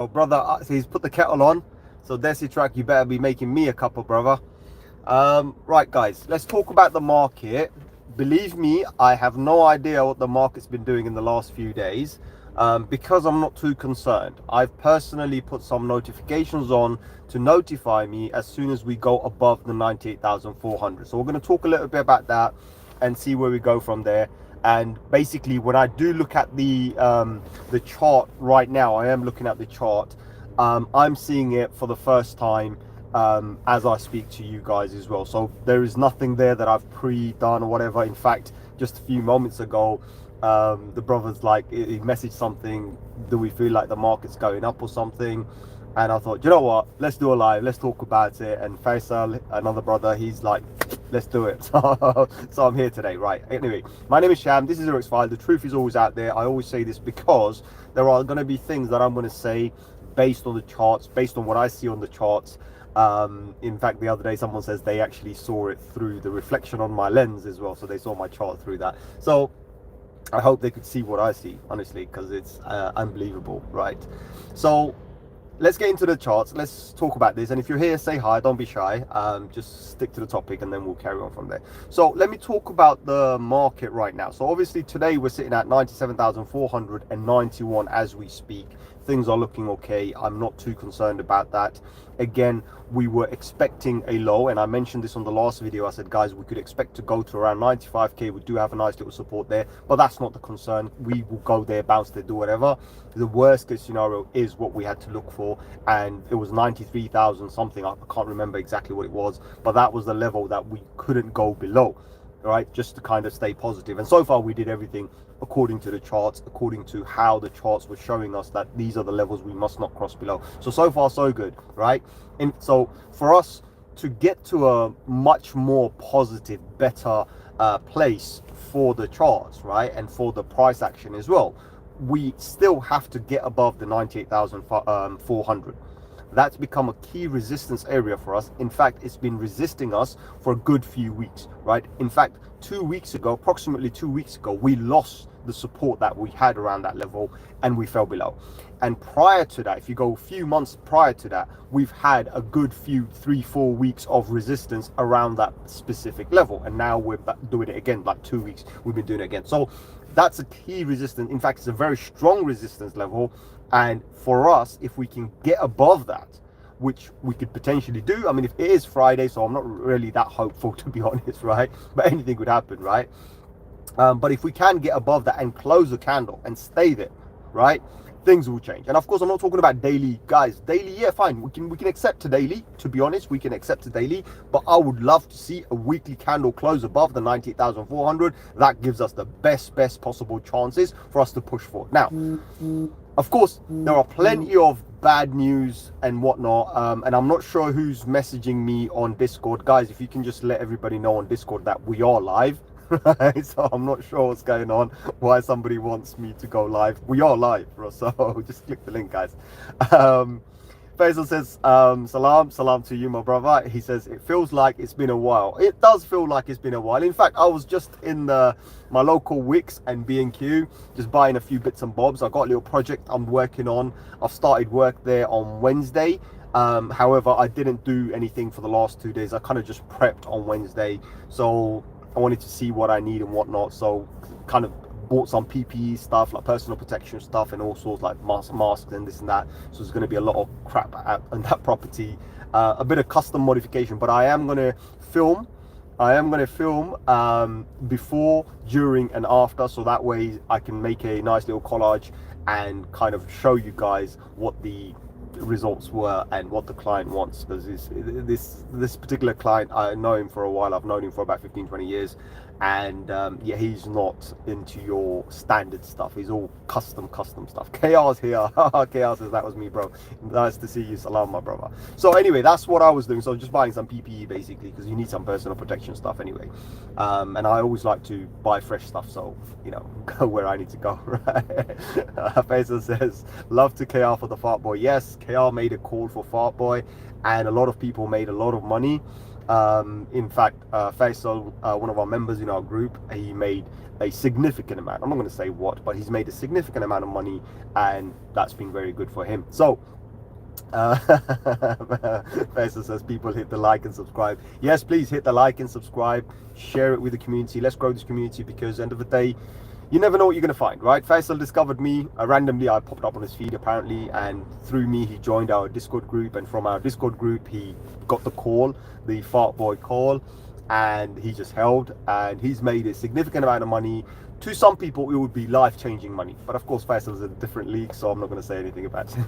Oh, brother, so he's put the kettle on. So Desi Track, you better be making me a cuppa, brother. Right, guys, let's talk about the market. Believe me, I have no idea what the market's been doing in the last few days, because I'm not too concerned. I've personally put some notifications on to notify me as soon as we go above the 98,400. So we're going to talk a little bit about that and see where we go from there. And basically, when I do look at the chart right now, I am looking at the chart. I'm seeing it for the first time as I speak to you guys as well. So there is nothing there that I've pre-done or whatever. In fact, just a few moments ago, the brother's like, he messaged something, do we feel like the market's going up or something? And I thought, you know what, let's do a live, let's talk about it. And Faisal, another brother, he's like, let's do it. So I'm here today. Right, anyway, my name is Sham, this is Eric's File. The truth is always out there. I always say this because there are going to be things that I'm going to say based on the charts, based on what I see on the charts. In fact, the other day someone says they actually saw it through the reflection on my lens as well, so they saw my chart through that. So I hope they could see what I see, honestly, because it's unbelievable. Right, so let's get into the charts. Let's talk about this. And if you're here, say hi, don't be shy. Just stick to the topic and then we'll carry on from there. So let me talk about the market right now. So obviously today we're sitting at 97,491 as we speak. Things are looking okay. I'm not too concerned about that. Again, we were expecting a low, and I mentioned this on the last video. I said, guys, we could expect to go to around 95k. We do have a nice little support there, but that's not the concern. We will go there, bounce there, do whatever. The worst case scenario is what we had to look for, and it was 93,000 something. I can't remember exactly what it was, but that was the level that we couldn't go below, right? Just to kind of stay positive. And so far we did everything according to the charts, according to how the charts were showing us that these are the levels we must not cross below. So far so good, right? And so for us to get to a much more positive, better place for the charts, right, and for the price action as well, we still have to get above the 98,400. That's become a key resistance area for us. In fact, it's been resisting us for a good few weeks, right? In fact, 2 weeks ago, approximately 2 weeks ago, we lost the support that we had around that level and we fell below. And prior to that, if you go a few months prior to that, we've had a good few 3-4 weeks of resistance around that specific level. And now we're doing it again, like 2 weeks, we've been doing it again. So that's a key resistance. In fact, it's a very strong resistance level. And for us, if we can get above that, which we could potentially do, I mean, if it is Friday, so I'm not really that hopeful, to be honest, right? But anything could happen, right? But if we can get above that and close the candle and stay there, right, things will change. And of course, I'm not talking about daily, guys. Daily, yeah, fine, we can accept a daily. To be honest, we can accept a daily, but I would love to see a weekly candle close above the 98,400. That gives us the best possible chances for us to push forward. Now, of course, there are plenty of bad news and whatnot, and I'm not sure who's messaging me on Discord. Guys, if you can just let everybody know on Discord that we are live. Right, so I'm not sure what's going on, why somebody wants me to go live. We are live, bro, so just click the link, guys. Faisal says, salam to you, my brother. He says, it feels like it's been a while. It does feel like it's been a while. In fact, I was just in my local Wix and B&Q, just buying a few bits and bobs. I got a little project I'm working on. I've started work there on Wednesday. However, I didn't do anything for the last 2 days. I kind of just prepped on Wednesday. So I wanted to see what I need and whatnot, so kind of bought some PPE stuff, like personal protection stuff, and all sorts, like masks and this and that. So there's going to be a lot of crap on that property, a bit of custom modification. But I am going to film before, during and after, so that way I can make a nice little collage and kind of show you guys what the results were and what the client wants, because this particular client, I know him for a while. I've known him for about 15-20 years, and yeah, he's not into your standard stuff. He's all custom stuff. KR's here. KR says, that was me, bro. Nice to see you. Salam, my brother. So anyway, that's what I was doing. So just buying some PPE basically, because you need some personal protection stuff anyway, and I always like to buy fresh stuff, so you know, go where I need to go, right? Faisal says, love to KR for the fart boy. Yes, KR made a call for fart boy, and a lot of people made a lot of money. In fact, Faisal, one of our members in our group, he made a significant amount. I'm not going to say what, but he's made a significant amount of money, and that's been very good for him. So Faisal says people hit the like and subscribe. Yes, please hit the like and subscribe, share it with the community. Let's grow this community, because end of the day, you never know what you're going to find, right? Faisal discovered me randomly. I popped up on his feed apparently, and through me he joined our Discord group, and from our Discord group he got the call, the fart boy call, and he just held, and he's made a significant amount of money. To some people it would be life-changing money, but of course Faisal's in a different league, so I'm not going to say anything about it.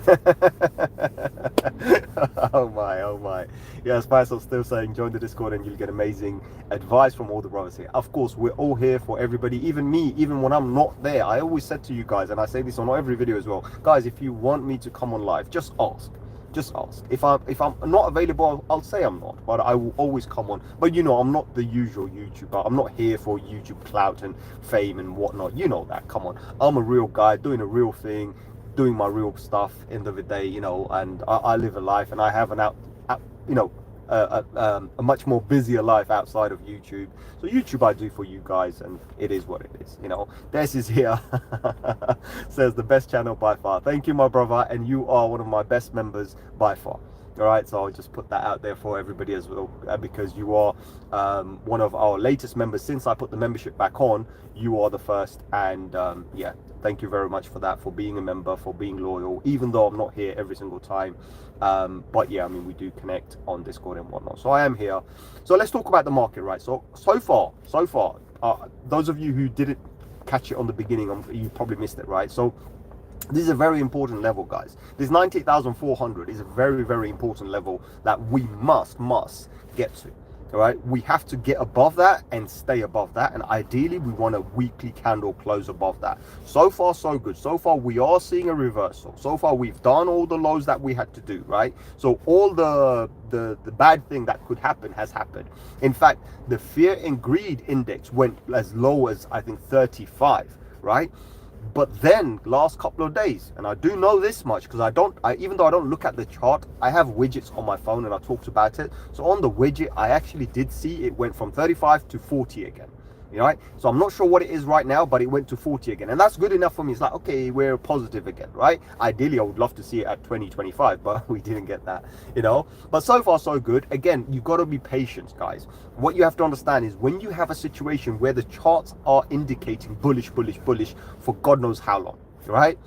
Oh my. Yes, Faisal's still saying join the Discord and you'll get amazing advice from all the brothers here. Of course, we're all here for everybody, even me, even when I'm not there. I always said to you guys, and I say this on every video as well, guys, if you want me to come on live, just ask. Just ask. If I'm not available, I'll say I'm not, but I will always come on. But you know, I'm not the usual YouTuber. I'm not here for YouTube clout and fame and whatnot. You know that. Come on, I'm a real guy doing a real thing, doing my real stuff. End of the day, you know, and I live a life, and I have a much more busier life outside of YouTube. So YouTube I do for you guys, and it is what it is, you know. Des is here. Says the best channel by far. Thank you, my brother, and you are one of my best members by far. All right, so I'll just put that out there for everybody as well, because you are one of our latest members since I put the membership back on. You are the first, and yeah, thank you very much for that, for being a member, for being loyal, even though I'm not here every single time. But yeah, I mean, we do connect on Discord and whatnot, so I am here. So let's talk about the market, right? So far, those of you who didn't catch it on the beginning, you probably missed it, right? So this is a very important level, guys. This 98,400 is a very, very important level that we must get to. All right, we have to get above that and stay above that, and ideally we want a weekly candle close above that. So far so good. So far we are seeing a reversal. So far we've done all the lows that we had to do, right? So all the bad thing that could happen has happened. In fact, the fear and greed index went as low as I think 35, right? But then last couple of days, and I do know this much because even though I don't look at the chart, I have widgets on my phone and I talked about it. So on the widget, I actually did see it went from 35 to 40 again. Right? So I'm not sure what it is right now, but it went to 40 again, and that's good enough for me. It's like, okay, we're positive again, right? Ideally I would love to see it at 20, 25, but we didn't get that, you know. But so far so good. Again, you've got to be patient, guys. What you have to understand is when you have a situation where the charts are indicating bullish for God knows how long, right?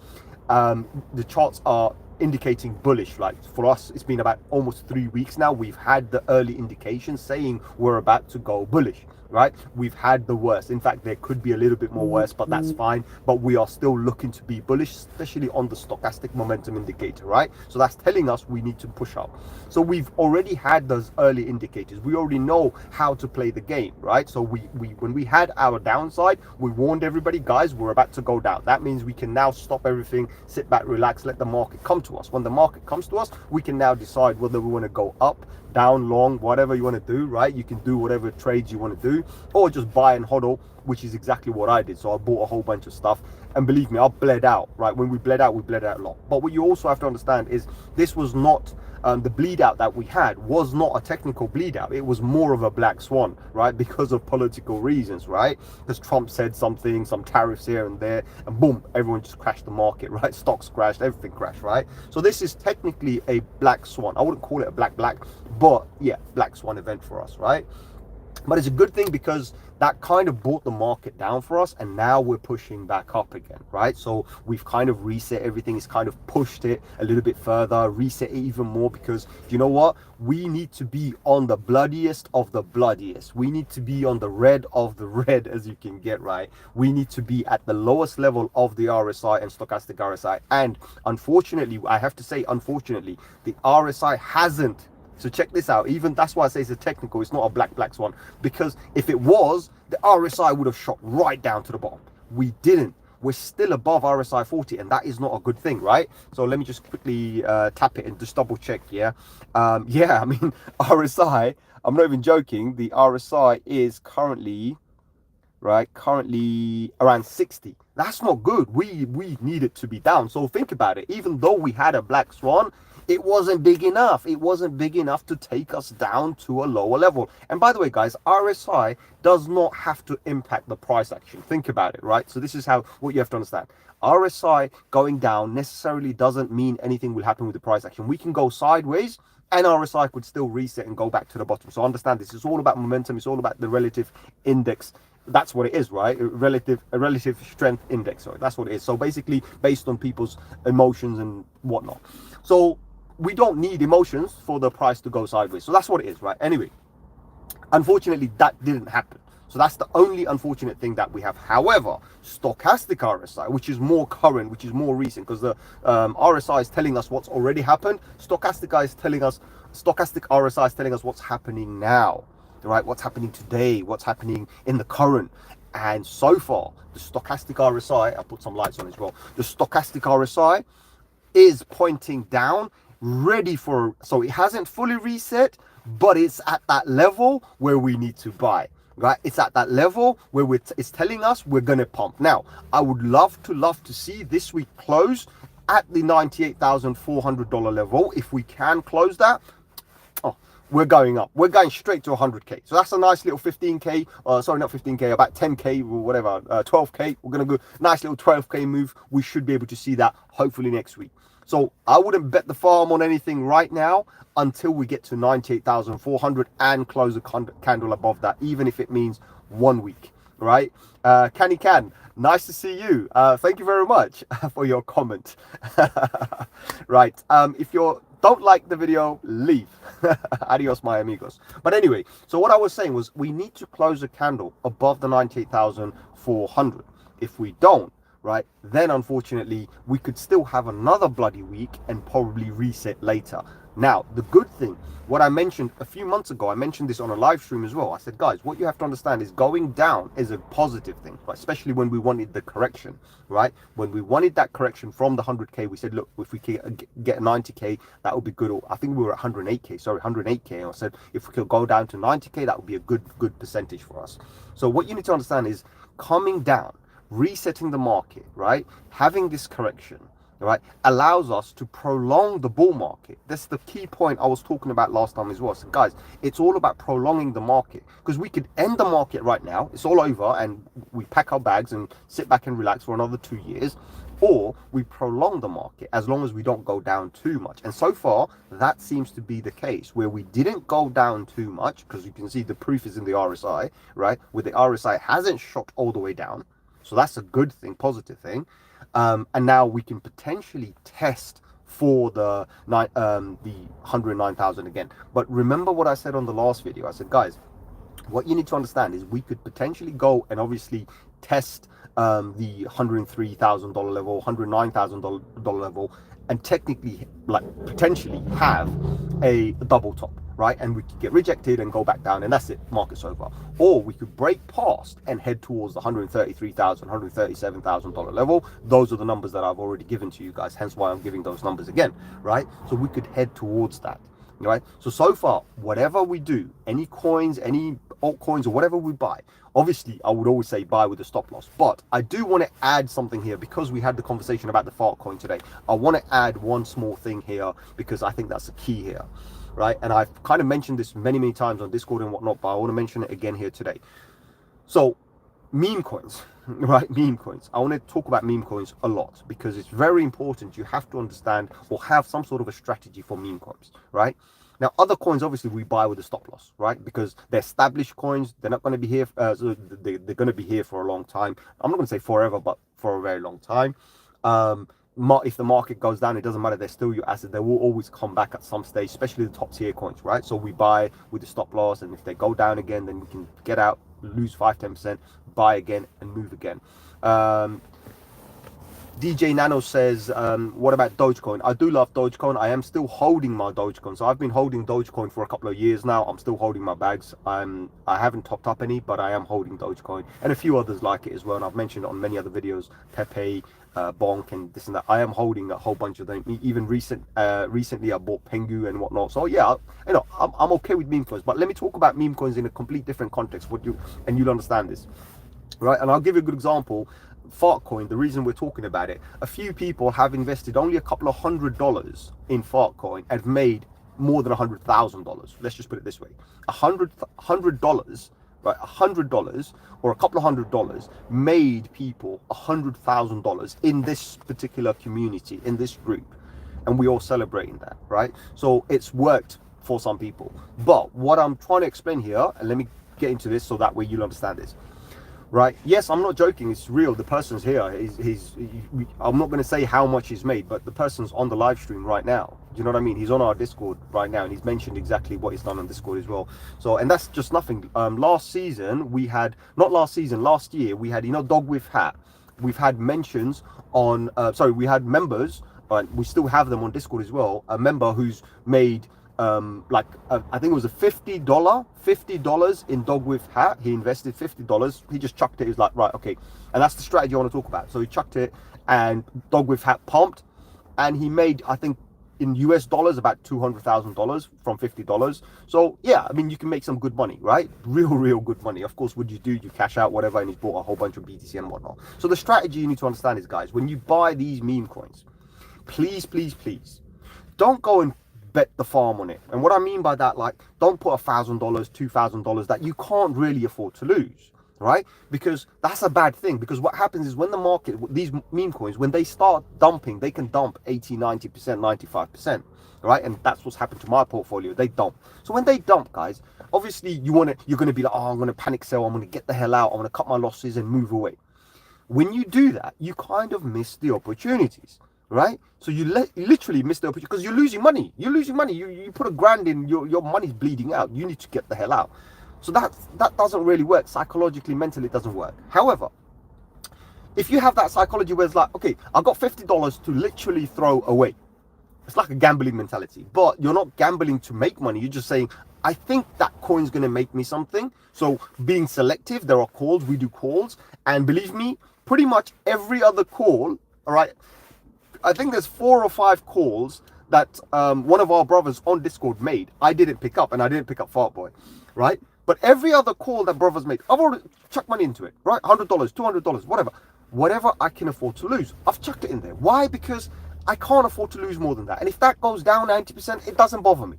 The charts are indicating bullish. Like for us, it's been about almost 3 weeks now. We've had the early indications saying we're about to go bullish, right? We've had the worst. In fact, there could be a little bit more worse, but that's fine. But we are still looking to be bullish, especially on the stochastic momentum indicator, right? So that's telling us we need to push up. So we've already had those early indicators. We already know how to play the game, right? So when we had our downside, we warned everybody, guys, we're about to go down. That means we can now stop everything, sit back, relax, let the market come to us. When the market comes to us, we can now decide whether we want to go up, down, long, whatever you want to do, right? You can do whatever trades you want to do, or just buy and hodl, which is exactly what I did. So I bought a whole bunch of stuff, and believe me, I bled out, right? When we bled out a lot. But what you also have to understand is this was not the bleed out that we had was not a technical bleed out. It was more of a black swan, right? Because of political reasons, right? Because Trump said something, some tariffs here and there, and boom, everyone just crashed the market, right? Stocks crashed, everything crashed, right? So this is technically a black swan. I wouldn't call it a black, but yeah, black swan event for us, right? But it's a good thing because that kind of brought the market down for us, and now we're pushing back up again, right? So we've kind of reset everything. It's kind of pushed it a little bit further, reset it even more, because you know what? We need to be on the bloodiest of the bloodiest. We need to be on the red of the red as you can get, right? We need to be at the lowest level of the RSI and stochastic RSI. And unfortunately, I have to say, unfortunately, the RSI hasn't. So check this out. Even that's why I say it's a technical, it's not a black swan, because if it was, the RSI would have shot right down to the bottom. We didn't. We're still above RSI 40, and that is not a good thing, right? So let me just quickly tap it and just double check. Yeah, yeah, I mean, RSI, I'm not even joking, the RSI is currently around 60. That's not good. We need it to be down. So think about it. Even though we had a black swan, It wasn't big enough. It wasn't big enough to take us down to a lower level. And by the way, guys, RSI does not have to impact the price action. Think about it, right? So this is what you have to understand. RSI going down necessarily doesn't mean anything will happen with the price action. We can go sideways and RSI could still reset and go back to the bottom. So understand this is all about momentum. It's all about the relative index. That's what it is, right? A relative strength index. Sorry, that's what it is. So basically based on people's emotions and whatnot. So we don't need emotions for the price to go sideways. So that's what it is, right? Anyway, unfortunately, that didn't happen. So that's the only unfortunate thing that we have. However, stochastic RSI, which is more current, which is more recent, because the RSI is telling us what's already happened. Stochastic RSI is telling us what's happening now, right? What's happening today, what's happening in the current. And so far, the stochastic RSI, I'll put some lights on as well. The stochastic RSI is pointing down, ready for, so it hasn't fully reset, but it's at that level where we need to buy, right? It's at that level where it's telling us we're going to pump. Now, I would love to see this week close at the $98,400 level. If we can close that, we're going up. We're going straight to 100K. So that's a nice little 15K, sorry, not 15K, about 10K or whatever, 12K. We're going to go nice little 12K move. We should be able to see that hopefully next week. So I wouldn't bet the farm on anything right now until we get to 98,400 and close a candle above that, even if it means 1 week, right? Canny Can, nice to see you. Thank you very much for your comment. Right. If you don't like the video, leave. Adios, my amigos. But anyway, so what I was saying was we need to close a candle above the 98,400. If we don't, right, then unfortunately we could still have another bloody week and probably reset later. Now, the good thing, what I mentioned a few months ago, I mentioned this on a live stream as well. I said, guys, what you have to understand is going down is a positive thing, right? Especially when we wanted the correction, right? When we wanted that correction from the 100K, we said, look, if we can get 90K, that would be good. I think we were at 108K, sorry, 108K. And I said, if we could go down to 90K, that would be a good percentage for us. So what you need to understand is coming down, resetting the market, right? Having this correction, right, allows us to prolong the bull market. That's the key point I was talking about last time as well. So guys, it's all about prolonging the market, because we could end the market right now, it's all over, and we pack our bags and sit back and relax for another 2 years, or we prolong the market as long as we don't go down too much. And so far that seems to be the case, where we didn't go down too much, because you can see the proof is in the RSI, right? Where the RSI hasn't shot all the way down. So that's a good thing, positive thing. And now we can potentially test for the 109,000 again. But remember what I said on the last video. I said, guys, what you need to understand is we could potentially go and obviously test the $103,000 level, $109,000 level, and technically, like, potentially have a double top, right? And we could get rejected and go back down, and that's it, market's over. Or we could break past and head towards the $133,000, $137,000 level. Those are the numbers that I've already given to you guys, hence why I'm giving those numbers again, right? So we could head towards that, right? So far, whatever we do, any coins, any altcoins, or whatever we buy, obviously I would always say buy with a stop loss. But I do want to add something here, because we had the conversation about the Fiat coin today. I want to add one small thing here, because I think that's the key here, right? And I've kind of mentioned this many times on Discord and whatnot, but I want to mention it again here today. So meme coins, right? Meme coins. I want to talk about meme coins a lot, because it's very important. You have to understand or have some sort of a strategy for meme coins, right? Now, other coins, obviously, we buy with a stop loss, right? Because they're established coins. They're not going to be here. So they're going to be here for a long time. I'm not going to say forever, but for a very long time. If the market goes down, it doesn't matter. They're still your asset. They will always come back at some stage, especially the top tier coins, right? So we buy with the stop loss. And if they go down again, then we can get out, lose 5-10%, buy again, and move again. DJ Nano says, what about Dogecoin? I do love Dogecoin. I am still holding my Dogecoin. So I've been holding Dogecoin for a couple of years now. I'm still holding my bags. I haven't topped up any, but I am holding Dogecoin, and a few others like it as well. And I've mentioned it on many other videos, Pepe, Bonk, and this and that. I am holding a whole bunch of them. Even recently I bought Pengu and whatnot. So yeah, you know, I'm okay with meme coins. But let me talk about meme coins in a complete different context. You'll understand this, right? And I'll give you a good example. Fartcoin, the reason we're talking about it, a few people have invested only a couple of $100 in Fartcoin and have made more than $100,000. Let's just put it this way: $100, right? $100 or a couple of $100 made people $100,000 in this particular community, in this group, and we all celebrating that, right? So it's worked for some people. But what I'm trying to explain here, and let me get into this so that way you'll understand this. Right? Yes, I'm not joking. It's real. The person's here. I'm not going to say how much he's made, but the person's on the live stream right now. Do you know what I mean? He's on our Discord right now, and he's mentioned exactly what he's done on Discord as well. So, and that's just nothing. Last season we had, not last season, last year we had, you know, Dog with Hat. We've had mentions on. We had members, but we still have them on Discord as well. A member who's made. I think it was a $50 in Dog with Hat. He invested $50. He just chucked it. He was like, right, okay. And that's the strategy I want to talk about. So he chucked it, and Dog with Hat pumped, and he made, I think, in US dollars about $200,000 from $50. So yeah, I mean, you can make some good money, right? Real good money. Of course, what you do, you cash out whatever, and he's bought a whole bunch of BTC and whatnot. So the strategy you need to understand is, guys, when you buy these meme coins, please don't go and bet the farm on it. And what I mean by that, like, don't put $1,000, $2,000 that you can't really afford to lose, right? Because that's a bad thing. Because what happens is when the market, these meme coins, when they start dumping, they can dump 80, 90%, 95%, right? And that's what's happened to my portfolio. They dump. So when they dump, guys, obviously you're going to be like, oh, I'm going to panic sell. I'm going to get the hell out. I'm going to cut my losses and move away. When you do that, you kind of miss the opportunities. Right? So you literally miss the opportunity because you're losing money. You put $1,000 in, your money's bleeding out. You need to get the hell out. So that doesn't really work. Psychologically, mentally, it doesn't work. However, if you have that psychology where it's like, okay, I've got $50 to literally throw away. It's like a gambling mentality. But you're not gambling to make money. You're just saying, I think that coin's going to make me something. So being selective, there are calls. We do calls. And believe me, pretty much every other call, all right, I think there's 4 or 5 calls that one of our brothers on Discord made. I didn't pick up, and I didn't pick up Fartboy, right? But every other call that brothers made, I've already chucked money into it, right? $100, $200, whatever I can afford to lose, I've chucked it in there. Why? Because I can't afford to lose more than that. And if that goes down 90%, it doesn't bother me.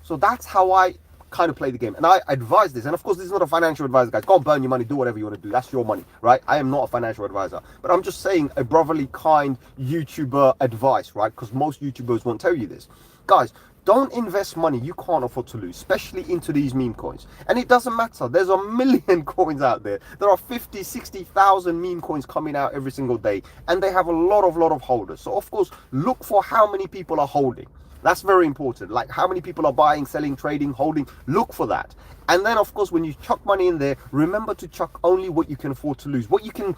So that's how I kind of play the game. And I advise this, and of course this is not a financial advisor, guys. Go and burn your money, do whatever you want to do. That's your money, right? I am not a financial advisor, but I'm just saying a brotherly, kind YouTuber advice, right? Because most YouTubers won't tell you this. Guys, don't invest money you can't afford to lose, especially into these meme coins. And it doesn't matter. There's a million coins out there. There are 50, 60,000 meme coins coming out every single day, and they have a lot of holders. So of course, look for how many people are holding. That's very important. Like how many people are buying, selling, trading, holding. Look for that. And then, of course, when you chuck money in there, remember to chuck only what you can afford to lose. What you can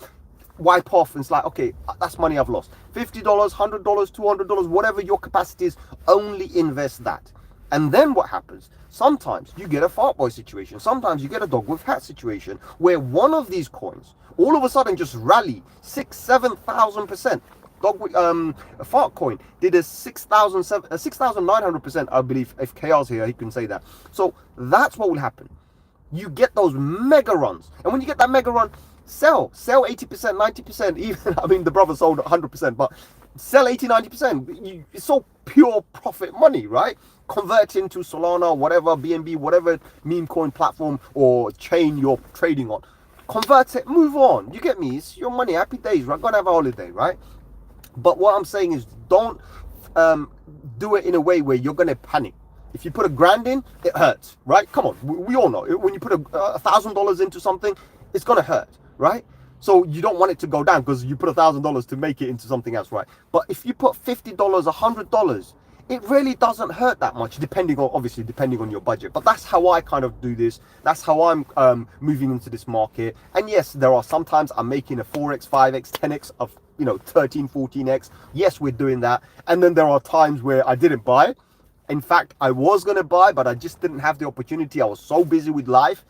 wipe off, and it's like, okay, that's money I've lost. $50, $100, $200, whatever your capacity is, only invest that. And then what happens? Sometimes you get a Fartboy situation. Sometimes you get a Dog with Hat situation where one of these coins all of a sudden just rally 6,000, 7,000%. Fartcoin did a 6,900%, I believe. If KR's here, he can say that. So that's what will happen. You get those mega runs, and when you get that mega run, sell 80%, 90%. Even, I mean, the brother sold 100%, but sell 80, 90%. It's all pure profit money, right? Convert into Solana, whatever, BNB, whatever meme coin platform or chain you're trading on. Convert it, move on. You get me? It's your money. Happy days, right? Gonna have a holiday, right? But what I'm saying is, don't do it in a way where you're going to panic. If you put $1,000 in, it hurts, right? Come on, we all know. When you put $1,000 into something, it's going to hurt, right? So you don't want it to go down because you put $1,000 to make it into something else, right? But if you put $50, $100, it really doesn't hurt that much, depending on your budget. But that's how I kind of do this. That's how I'm moving into this market. And yes, there are sometimes I'm making a 4x, 5x, 10x of 13, 14x. Yes, we're doing that. And then there are times where I didn't buy. In fact, I was going to buy, but I just didn't have the opportunity. I was so busy with life.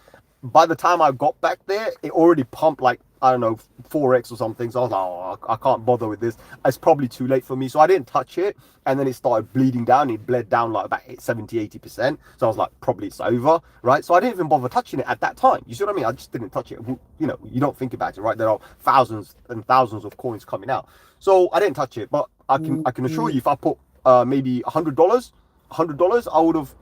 By the time I got back there, it already pumped like I don't know, 4x or something. So I was like, oh, I can't bother with this. It's probably too late for me. So I didn't touch it. And then it started bleeding down. It bled down like about 70-80%. So I was like, probably it's over, right? So I didn't even bother touching it at that time. You see what I mean? I just didn't touch it. You know, you don't think about it, right? There are thousands and thousands of coins coming out. So I didn't touch it. But I can assure you, if I put maybe $100, I would have,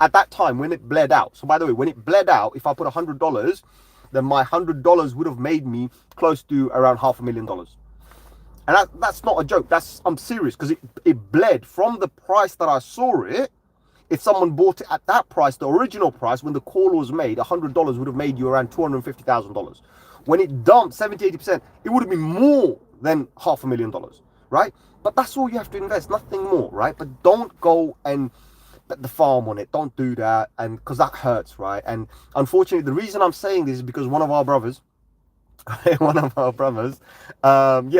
at that time when it bled out. So by the way, when it bled out, if I put $100, then my $100 would have made me close to around $500,000. And that's not a joke. I'm serious, because it bled from the price that I saw it. If someone bought it at that price, the original price, when the call was made, $100 would have made you around $250,000. When it dumped 70-80%, it would have been more than $500,000, right? But that's all you have to invest, nothing more, right? But don't go and bet the farm on it. Don't do that, and because that hurts, right? And unfortunately, the reason I'm saying this is because one of our brothers, yeah,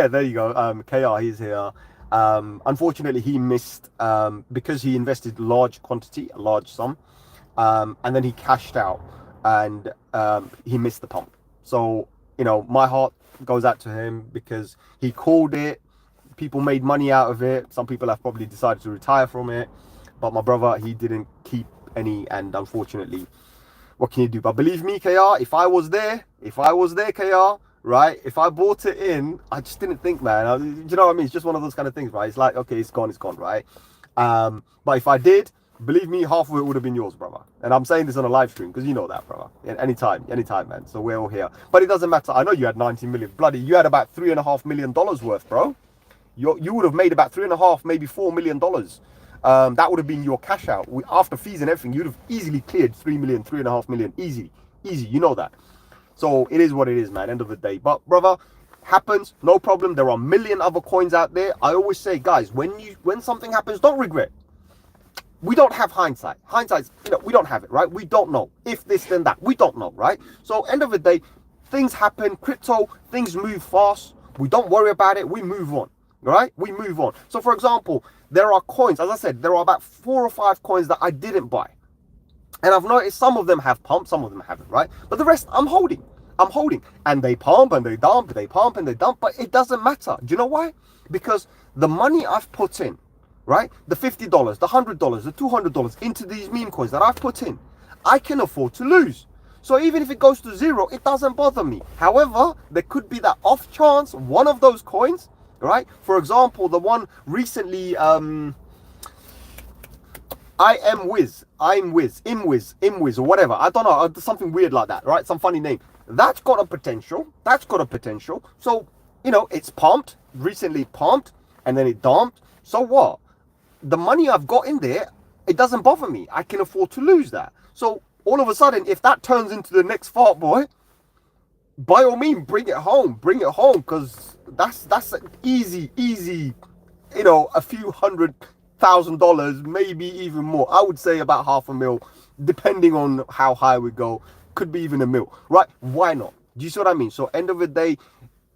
there you go, KR, he's here. Unfortunately, he missed, because he invested large sum, and then he cashed out, and he missed the pump. So, you know, my heart goes out to him, because he called it. People made money out of it. Some people have probably decided to retire from it, but my brother, he didn't keep any, and unfortunately, what can you do? But believe me, KR, if I was there, KR, right? If I bought it in, I just didn't think, man. You know what I mean? It's just one of those kind of things, right? It's like, okay, it's gone, right? But if I did, believe me, half of it would have been yours, brother. And I'm saying this on a live stream, because you know that, brother. Anytime, man. So we're all here. But it doesn't matter. I know you had 19 million. Bloody, you had about $3.5 million worth, bro. You would have made about $3.5, maybe $4 million. That would have been your cash out after fees and everything. You'd have easily cleared 3 million, 3.5 million, easy. You know that. So it is what it is, man. End of the day. But brother, happens, no problem. There are a million other coins out there. I always say, guys, when something happens, don't regret. We don't have hindsight. Hindsight's, you know, we don't have it, right? We don't know if this then that. We don't know, right? So end of the day, things happen. Crypto, things move fast. We don't worry about it. We move on. Right? We move on. So for example, there are coins, as I said, there are about 4 or 5 coins that I didn't buy. And I've noticed some of them have pumped, some of them haven't, right? But the rest I'm holding. And they pump and they dump, but it doesn't matter. Do you know why? Because the money I've put in, right? The $50, the $100, the $200 into these meme coins that I've put in, I can afford to lose. So even if it goes to zero, it doesn't bother me. However, there could be that off chance one of those coins, right? For example, the one recently, ImWiz, or whatever. I don't know, something weird like that, right? Some funny name. That's got a potential. So, you know, it's pumped, recently pumped, and then it dumped. So what? The money I've got in there, it doesn't bother me. I can afford to lose that. So all of a sudden, if that turns into the next fart boy, by all means, bring it home, because that's an easy, you know, a few $100,000, maybe even more. I would say about $500,000, depending on how high we go. Could be even $1 million, right? Why not? Do you see what I mean? So end of the day,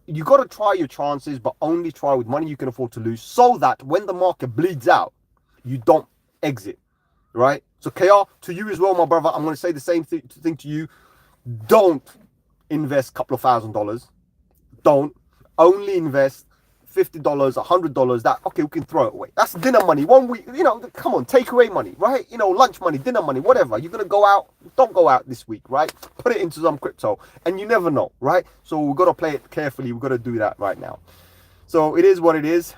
you got to try your chances, but only try with money you can afford to lose, so that when the market bleeds out, you don't exit, right? So KR, to you as well, my brother, I'm going to say the same thing to you. Don't invest a couple of $1,000s. Don't. Only invest $50, $100. That, okay, we can throw it away. That's dinner money. 1 week, you know, come on, takeaway money, right? You know, lunch money, dinner money, whatever. You're going to go out. Don't go out this week, right? Put it into some crypto, and you never know, right? So we've got to play it carefully. We've got to do that right now. So it is what it is.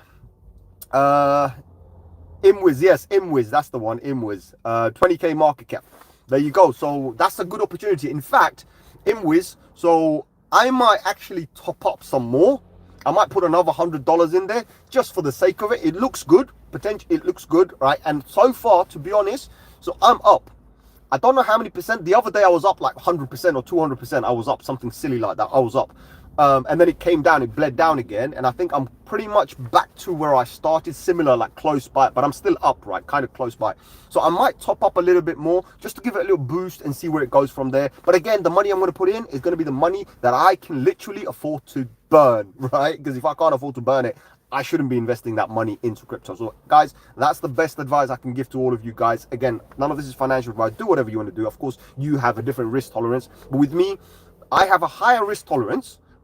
ImWiz, yes, ImWiz, that's the one, ImWiz. 20K market cap. There you go. So that's a good opportunity. In fact, ImWiz, so I might actually top up some more. I might put another $100 in there just for the sake of it. It looks good. Potentially, it looks good, right? And so far, to be honest, so I'm up. I don't know how many percent. The other day, I was up like 100% or 200%. I was up something silly like that. I was up. And then it came down, it bled down again. And I think I'm pretty much back to where I started, similar, like close by, but I'm still up, right? Kind of close by. So I might top up a little bit more just to give it a little boost and see where it goes from there. But again, the money I'm going to put in is going to be the money that I can literally afford to burn, right? Because if I can't afford to burn it, I shouldn't be investing that money into crypto. So guys, that's the best advice I can give to all of you guys. Again, none of this is financial advice. Do whatever you want to do. Of course, you have a different risk tolerance. But with me, I have a higher risk tolerance,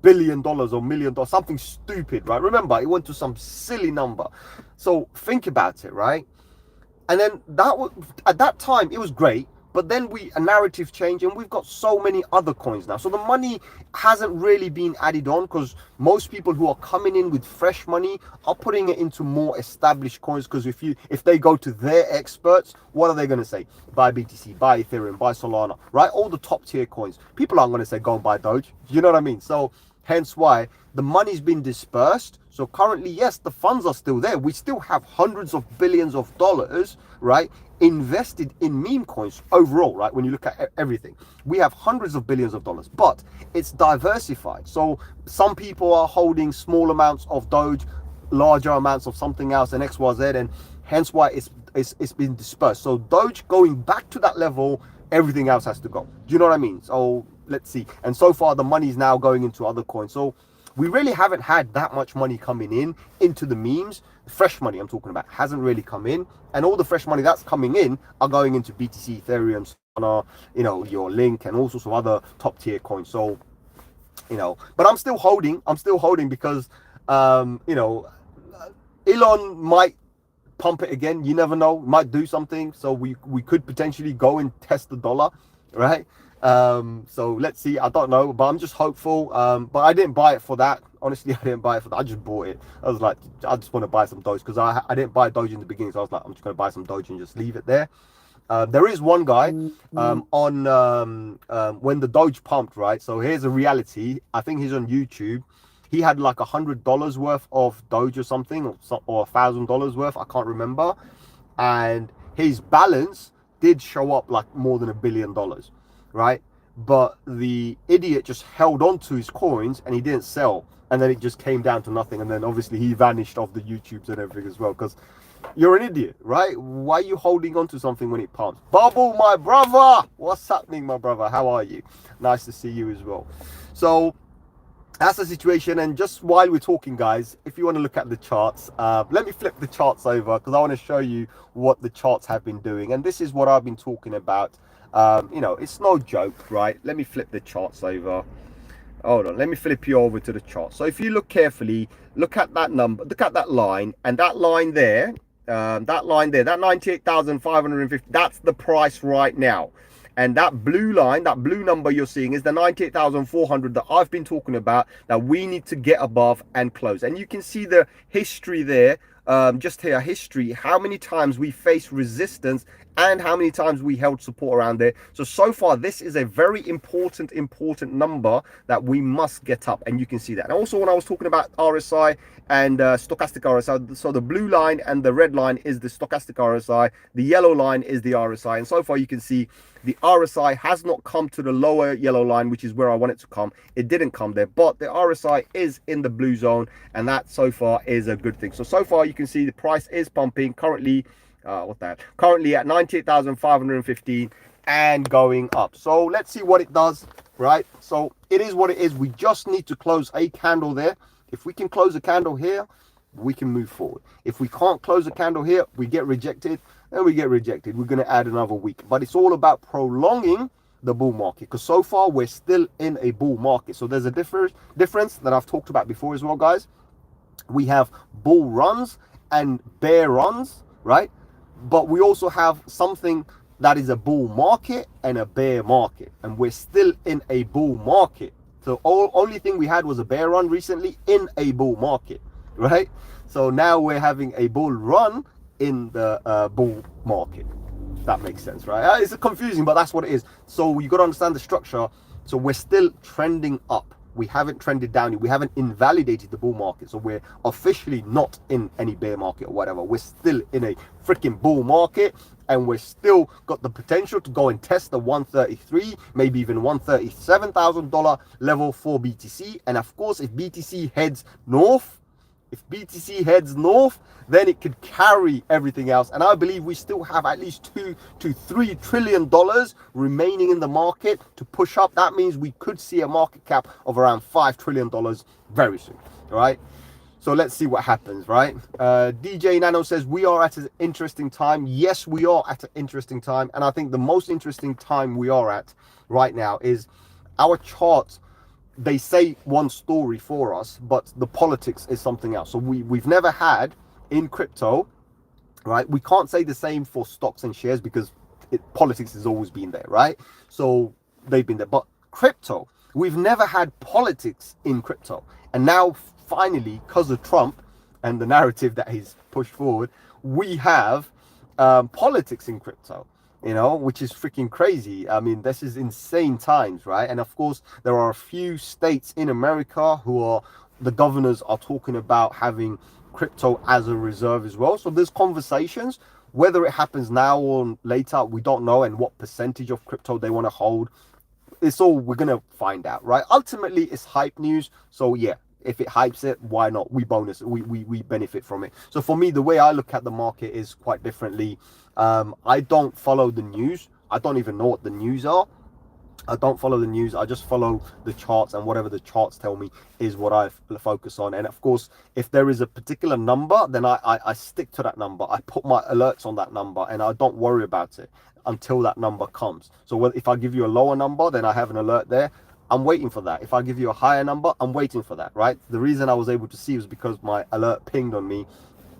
$1 billion or $1 million, something stupid, right? Remember, it went to some silly number. So think about it, right? And then that was, at that time, it was great. But then a narrative change, and we've got so many other coins now. So the money hasn't really been added on, because most people who are coming in with fresh money are putting it into more established coins. Because if they go to their experts, what are they going to say? Buy BTC, buy Ethereum, buy Solana, right? All the top tier coins. People aren't going to say go and buy Doge. You know what I mean? So hence why the money's been dispersed. So currently, yes, the funds are still there. We still have hundreds of billions of dollars, right, invested in meme coins overall, right? When you look at everything, we have hundreds of billions of dollars, but it's diversified. So some people are holding small amounts of Doge, larger amounts of something else, and XYZ, and hence why it's been dispersed. So Doge going back to that level, everything else has to go. Do you know what I mean? So let's see. And so far, the money is now going into other coins. So we really haven't had that much money coming in into the memes. Fresh money I'm talking about hasn't really come in, and all the fresh money that's coming in are going into BTC, Ethereum, Solana, you know, your Link, and all sorts of other top tier coins. So, you know, but I'm still holding because you know, Elon might pump it again. You never know, might do something. So we could potentially go and test the dollar, right? So let's see. I don't know, but I'm just hopeful. But I didn't buy it for that. Honestly, I didn't buy it for that. I just bought it. I was like, I just want to buy some Doge, because I didn't buy Doge in the beginning. So I was like, I'm just going to buy some Doge and just leave it there. There is one guy on when the Doge pumped, right? So here's a reality. I think he's on YouTube. He had like $100 worth of Doge or something, or $1,000 worth. I can't remember. And his balance did show up like more than $1 billion, right? But the idiot just held on to his coins and he didn't sell, and then it just came down to nothing. And then obviously he vanished off the YouTubes and everything as well, because you're an idiot, right? Why are you holding on to something when it pumps? Bubble, my brother, what's happening, my brother? How are you? Nice to see you as well. So that's the situation. And just while we're talking, guys, if you want to look at the charts, let me flip the charts over, because I want to show you what the charts have been doing. And this is what I've been talking about. You know, it's no joke, right? Let me flip the charts over. Hold on, let me flip you over to the chart. So if you look carefully, look at that number, look at that line, and that line there, that 98,550, that's the price right now. And that blue line, that blue number you're seeing, is the 98,400 that I've been talking about, that we need to get above and close. And you can see the history there. Just here, history, how many times we faced resistance and how many times we held support around there. So far, this is a very important number that we must get up, and you can see that. And also, when I was talking about RSI and stochastic RSI, so the blue line and the red line is the stochastic RSI, the yellow line is the RSI, and so far you can see the RSI has not come to the lower yellow line, which is where I want it to come. It didn't come there, but the RSI is in the blue zone, and that so far is a good thing. So far you can see the price is pumping currently. Currently at 98,515 and going up. So let's see what it does, right? So it is what it is. We just need to close a candle there. If we can close a candle here, we can move forward. If we can't close a candle here, we get rejected, and we get rejected. We're going to add another week. But it's all about prolonging the bull market, because so far we're still in a bull market. So there's a difference that I've talked about before as well, guys. We have bull runs and bear runs, right? But we also have something that is a bull market and a bear market, and we're still in a bull market. So only thing we had was a bear run recently in a bull market, right? So now we're having a bull run in the bull market. That makes sense, right? It's confusing, but that's what it is. So you got to understand the structure. So we're still trending up. We haven't trended down yet. We haven't invalidated the bull market. So we're officially not in any bear market or whatever. We're still in a freaking bull market, and we're still got the potential to go and test the 133, maybe even $137,000 level for BTC. And of course, if BTC heads north, then it could carry everything else. And I believe we still have at least $2 to $3 trillion remaining in the market to push up. That means we could see a market cap of around $5 trillion very soon. All right. So let's see what happens, right? DJ Nano says, we are at an interesting time. Yes, we are at an interesting time. And I think the most interesting time we are at right now is our chart they say one story for us, but the politics is something else. So we've never had in crypto, right? We can't say the same for stocks and shares because politics has always been there, right? So they've been there. But crypto, we've never had politics in crypto. And now finally, because of Trump and the narrative that he's pushed forward, we have politics in crypto, you know, which is freaking crazy. I mean, this is insane times, right? And of course, there are a few states in America who are, the governors are talking about having crypto as a reserve as well. So there's conversations. Whether it happens now or later, we don't know, and what percentage of crypto they want to hold. It's all we're gonna find out, right? Ultimately, it's hype news. So yeah, if it hypes it, why not? We benefit from it. So for me, the way I look at the market is quite differently. I don't follow the news. I don't even know what the news are. I don't follow the news. I just follow the charts, and whatever the charts tell me is what I focus on. And of course, if there is a particular number, then I stick to that number. I put my alerts on that number, and I don't worry about it until that number comes. So if I give you a lower number, then I have an alert there. I'm waiting for that. If I give you a higher number, I'm waiting for that, right? The reason I was able to see was because my alert pinged on me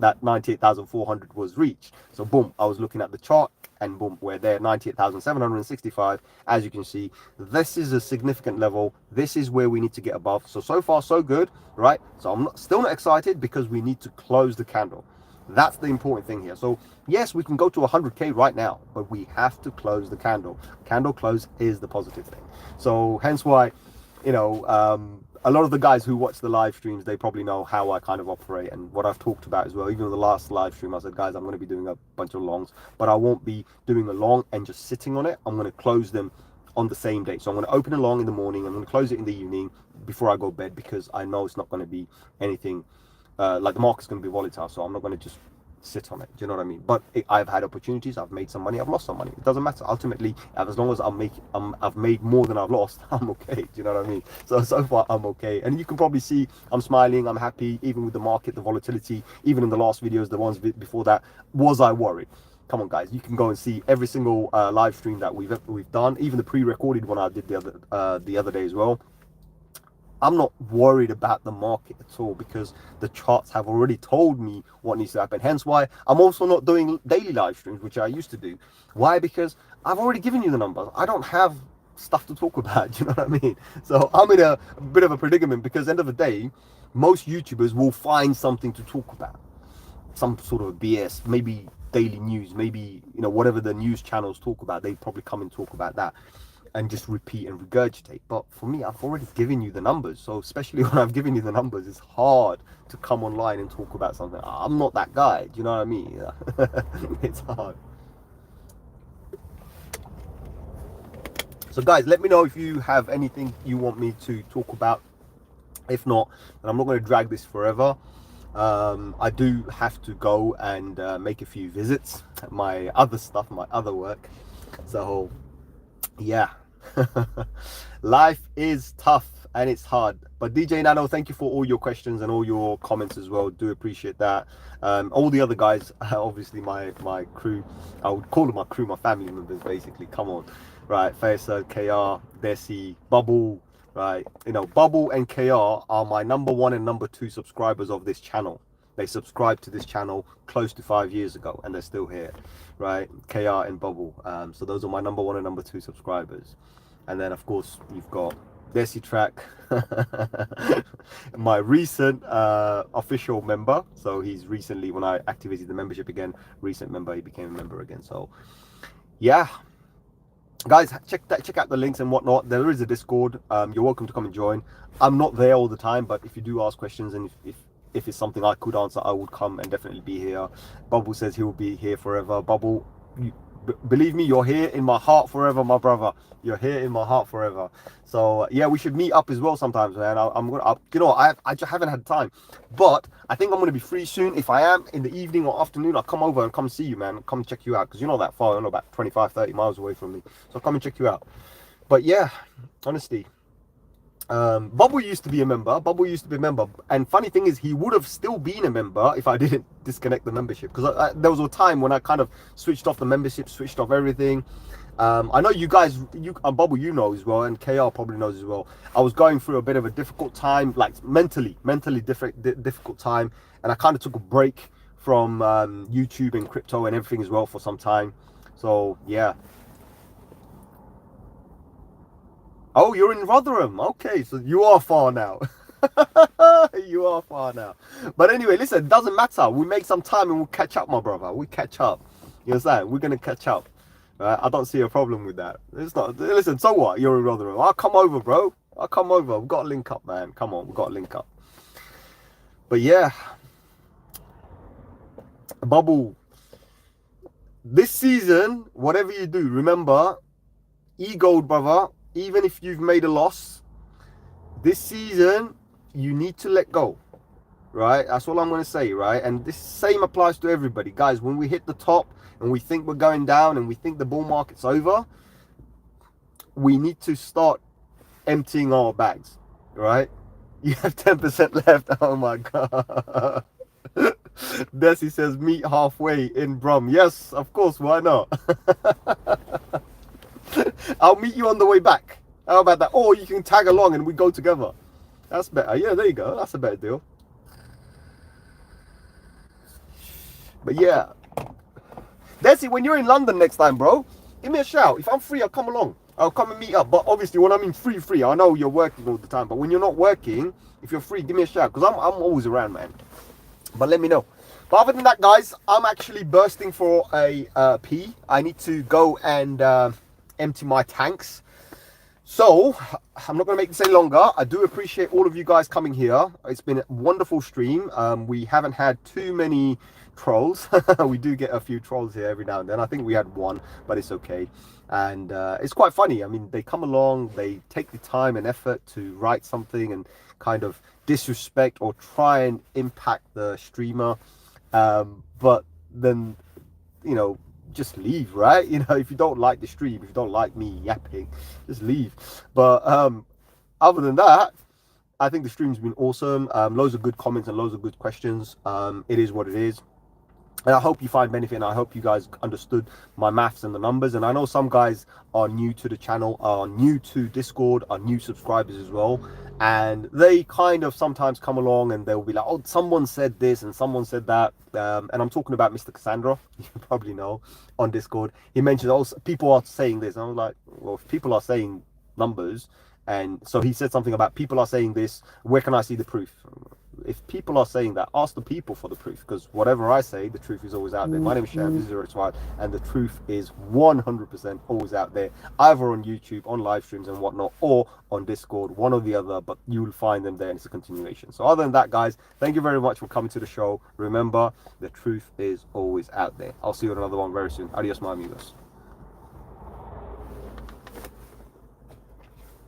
that 98,400 was reached. So boom, I was looking at the chart, and boom, we're there, 98,765. As you can see, this is a significant level. This is where we need to get above. So far so good, right? So I'm still not excited because we need to close the candle. That's the important thing here. So yes, we can go to 100k right now, but we have to close the candle. Candle close is the positive thing. So hence why, you know, a lot of the guys who watch the live streams, they probably know how I kind of operate and what I've talked about as well. Even in the last live stream, I said, guys, I'm going to be doing a bunch of longs, but I won't be doing a long and just sitting on it. I'm going to close them on the same day. So I'm going to open a long in the morning. I'm going to close it in the evening before I go to bed, because I know it's not going to be anything like the market's going to be volatile. So I'm not going to just sit on it. Do you know what I mean? But I've had opportunities. I've made some money. I've lost some money. It doesn't matter. Ultimately, as long as I've made more than I've lost, I'm okay. Do you know what I mean? So far, I'm okay. And you can probably see I'm smiling. I'm happy, even with the market, the volatility. Even in the last videos, the ones before that, was I worried? Come on, guys. You can go and see every single live stream that we've done. Even the pre-recorded one I did the other day as well. I'm not worried about the market at all, because the charts have already told me what needs to happen. Hence why I'm also not doing daily live streams, which I used to do. Why? Because I've already given you the numbers. I don't have stuff to talk about. Do you know what I mean? So I'm in a bit of a predicament, because at the end of the day, most YouTubers will find something to talk about. Some sort of BS, maybe daily news, maybe, you know, whatever the news channels talk about, they probably come and talk about that and just repeat and regurgitate. But for me, I've already given you the numbers. So especially when I've given you the numbers, it's hard to come online and talk about something. I'm not that guy. Do you know what I mean? It's hard. So guys, let me know if you have anything you want me to talk about. If not, then I'm not going to drag this forever. I do have to go and make a few visits, my other stuff, my other work. So yeah. Life is tough and it's hard. But DJ Nano, thank you for all your questions and all your comments as well. Do appreciate that. All the other guys, obviously my crew, I would call them my crew, my family members basically. Come on, right? Faisal, KR, Desi, Bubble, right? You know, Bubble and KR are my #1 and #2 subscribers of this channel. They subscribed to this channel close to 5 years ago, and they're still here, right? KR and Bubble. So those are my #1 and #2 subscribers. And then of course you've got Desi Track, my recent official member. So he's recently, when I activated the membership again, recent member, he became a member again. So yeah, guys, check out the links and whatnot. There is a Discord. You're welcome to come and join. I'm not there all the time, but if you do ask questions, and if it's something I could answer, I would come and definitely be here. Bubble says he will be here forever. Bubble, believe me, you're here in my heart forever, my brother. You're here in my heart forever. So yeah, we should meet up as well sometimes, man. You know, I just haven't had time, but I think I'm gonna be free soon. If I am in the evening or afternoon, I'll come over and come see you, man. Come check you out, because you're not that far. You're not about 25-30 miles away from me, so I'll come and check you out. But yeah, honestly, Bubble used to be a member. And funny thing is, he would have still been a member if I didn't disconnect the membership, because there was a time when I kind of switched off the membership, switched off everything, I know you guys, Bubble, you know as well, and KR probably knows as well. I was going through a bit of a difficult time, like mentally difficult time, and I kind of took a break from YouTube and crypto and everything as well for some time. So yeah. Oh, you're in Rotherham. Okay, so you are far now. You are far now. But anyway, listen, it doesn't matter. We make some time and we'll catch up, my brother. We catch up. You understand? We're gonna catch up. I don't see a problem with that. It's not. Listen, so what? You're in Rotherham. I'll come over, bro. I'll come over. We've got to link up, man. Come on, we've got to link up. But yeah, Bubble. This season, whatever you do, remember, e-gold, brother. Even if you've made a loss, this season you need to let go, right? That's all I'm going to say, right? And this same applies to everybody, guys. When we hit the top and we think we're going down and we think the bull market's over, we need to start emptying our bags, right? You have 10% left. Oh my god. Desi says meet halfway in Brum. Yes, of course, why not? I'll meet you on the way back. How about that? Or you can tag along and we go together. That's better. Yeah, there you go. That's a better deal. But yeah, Desi, when you're in London next time, bro, give me a shout. If I'm free, I'll come along. I'll come and meet up. But obviously, when I mean free, I know you're working all the time. But when you're not working, if you're free, give me a shout. Because I'm always around, man. But let me know. But other than that, guys, I'm actually bursting for a pee. I need to go and empty my tanks. So I'm not going to make this any longer. I do appreciate all of you guys coming here. It's been a wonderful stream. We haven't had too many trolls. We do get a few trolls here every now and then. I think we had one, but it's okay. And it's quite funny. I mean, they come along, they take the time and effort to write something and kind of disrespect or try and impact the streamer. But then, you know, just leave, right? You know, if you don't like the stream, if you don't like me yapping, just leave. But other than that, I think the stream's been awesome. Loads of good comments and loads of good questions. It is what it is. And I hope you find benefit, and I hope you guys understood my maths and the numbers. And I know some guys are new to the channel, are new to Discord, are new subscribers as well. And they kind of sometimes come along and they'll be like, oh, someone said this and someone said that. And I'm talking about Mr. Cassandra, you probably know, on Discord. He mentioned, oh, people are saying this. And I was like, well, if people are saying numbers, and so he said something about people are saying this, where can I see the proof? If people are saying that, ask the people for the proof, because whatever I say, the truth is always out there. My name is Sham, this is etherum, and the truth is 100% always out there, either on YouTube, on live streams and whatnot, or on Discord, one or the other, but you will find them there and it's a continuation. So other than that, guys, thank you very much for coming to the show. Remember, the truth is always out there. I'll see you on another one very soon. Adios, my amigos.